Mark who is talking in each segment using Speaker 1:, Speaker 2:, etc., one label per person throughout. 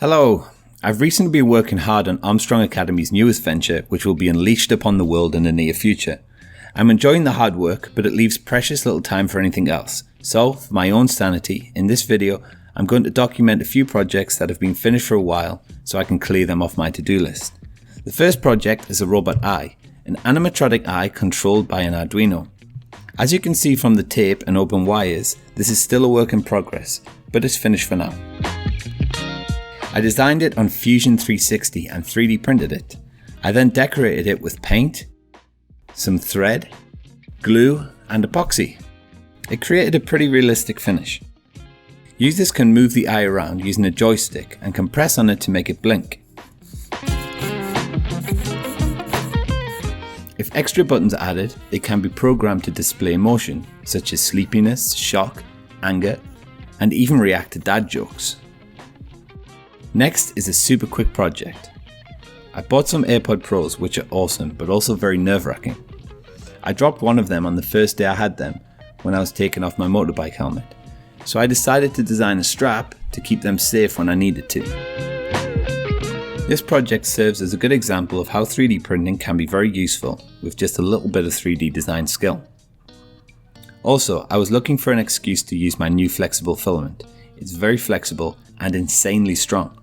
Speaker 1: Hello, I've recently been working hard on Armstrong Academy's newest venture, which will be unleashed upon the world in the near future. I'm enjoying the hard work, but it leaves precious little time for anything else. So, for my own sanity, in this video, I'm going to document a few projects that have been finished for a while so I can clear them off my to-do list. The first project is a robot eye, an animatronic eye controlled by an Arduino. As you can see from the tape and open wires, this is still a work in progress, but it's finished for now. I designed it on Fusion 360 and 3D printed it. I then decorated it with paint, some thread, glue and epoxy. It created a pretty realistic finish. Users can move the eye around using a joystick and can press on it to make it blink. If extra buttons are added, it can be programmed to display emotion, such as sleepiness, shock, anger, and even react to dad jokes. Next is a super quick project. I bought some AirPod Pros, which are awesome but also very nerve-wracking. I dropped one of them on the first day I had them when I was taking off my motorbike helmet, so I decided to design a strap to keep them safe when I needed to. This project serves as a good example of how 3D printing can be very useful with just a little bit of 3D design skill. Also, I was looking for an excuse to use my new flexible filament. It's very flexible and insanely strong.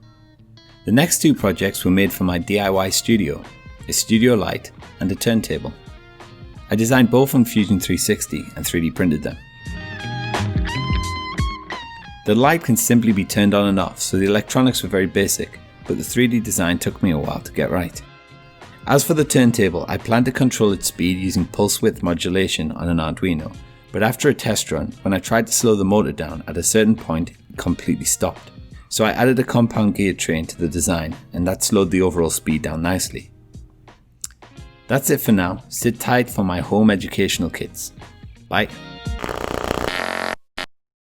Speaker 1: The next two projects were made for my DIY studio, a studio light and a turntable. I designed both on Fusion 360 and 3D printed them. The light can simply be turned on and off, so the electronics were very basic, but the 3D design took me a while to get right. As for the turntable, I planned to control its speed using pulse width modulation on an Arduino, but after a test run, when I tried to slow the motor down at a certain point, it completely stopped. So I added a compound gear train to the design, and that slowed the overall speed down nicely. That's it for now. Sit tight for my home educational kits. Bye.